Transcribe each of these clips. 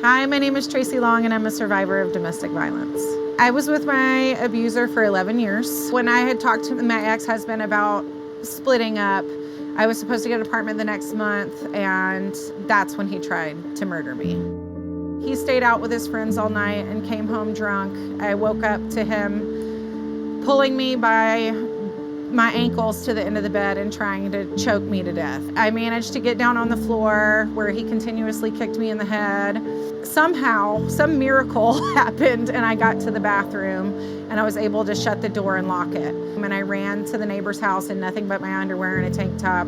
Hi, my name is Tracie Long and I'm a survivor of domestic violence. I was with my abuser for 11 years. When I had talked to my ex-husband about splitting up, I was supposed to get an apartment the next month, and that's when he tried to murder me. He stayed out with his friends all night and came home drunk. I woke up to him pulling me by my ankles to the end of the bed and trying to choke me to death. I managed to get down on the floor where he continuously kicked me in the head. Somehow, some miracle happened and I got to the bathroom and I was able to shut the door and lock it. And I ran to the neighbor's house in nothing but my underwear and a tank top.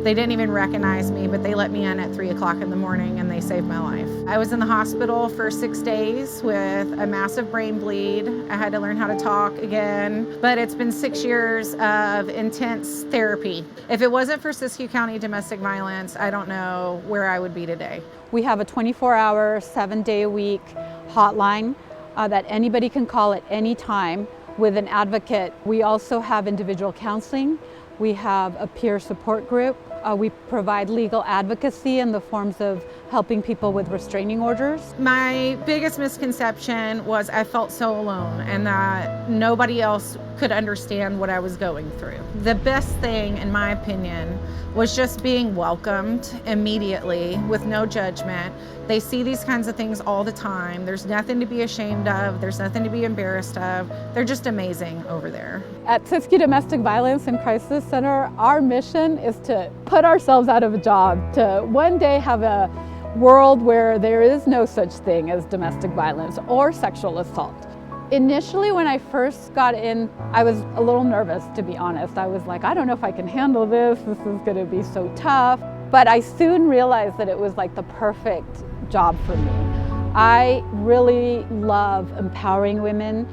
They didn't even recognize me, but they let me in at 3 o'clock in the morning and they saved my life. I was in the hospital for 6 days with a massive brain bleed. I had to learn how to talk again, but it's been 6 years of intense therapy. If it wasn't for Siskiyou County domestic violence, I don't know where I would be today. We have a 24-hour, 7-day-a-week hotline that anybody can call at any time with an advocate. We also have individual counseling. We have a peer support group. We provide legal advocacy in the forms of helping people with restraining orders. My biggest misconception was I felt so alone and that nobody else could understand what I was going through. The best thing, in my opinion, was just being welcomed immediately with no judgment. They see these kinds of things all the time. There's nothing to be ashamed of. There's nothing to be embarrassed of. They're just amazing over there. At Siskiyou Domestic Violence and Crisis Center, our mission is to put ourselves out of a job, to one day have a world where there is no such thing as domestic violence or sexual assault. Initially, when I first got in, I was a little nervous, to be honest. I was like, I don't know if I can handle this. This is going to be so tough. But I soon realized that it was like the perfect job for me. I really love empowering women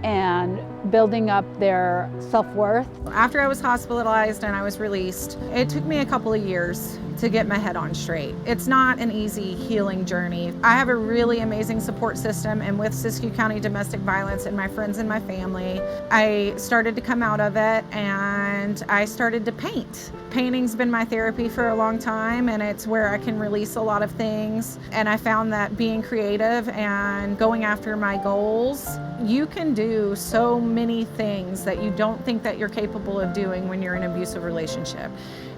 and building up their self-worth. After I was hospitalized and I was released, it took me a couple of years to get my head on straight. It's not an easy healing journey. I have a really amazing support system, and with Siskiyou County domestic violence and my friends and my family, I started to come out of it and I started to paint. Painting's been my therapy for a long time, and it's where I can release a lot of things. And I found that being creative and going after my goals, you can do so many things that you don't think that you're capable of doing when you're in an abusive relationship.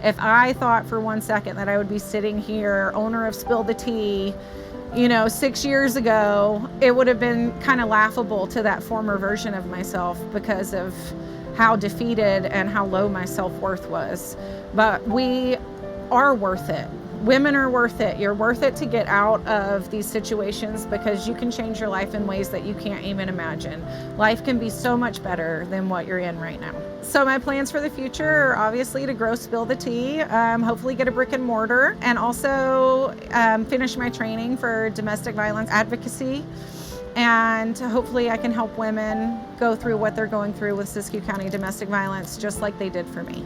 If I thought for 1 second that I would be sitting here, owner of Spill the Tea, 6 years ago, it would have been kind of laughable to that former version of myself because of how defeated and how low my self-worth was. But we are worth it. Women are worth it. You're worth it to get out of these situations because you can change your life in ways that you can't even imagine. Life can be so much better than what you're in right now. So my plans for the future are obviously to grow Spill the Tea, hopefully get a brick and mortar, and also finish my training for domestic violence advocacy. And hopefully I can help women go through what they're going through with Siskiyou County domestic violence just like they did for me.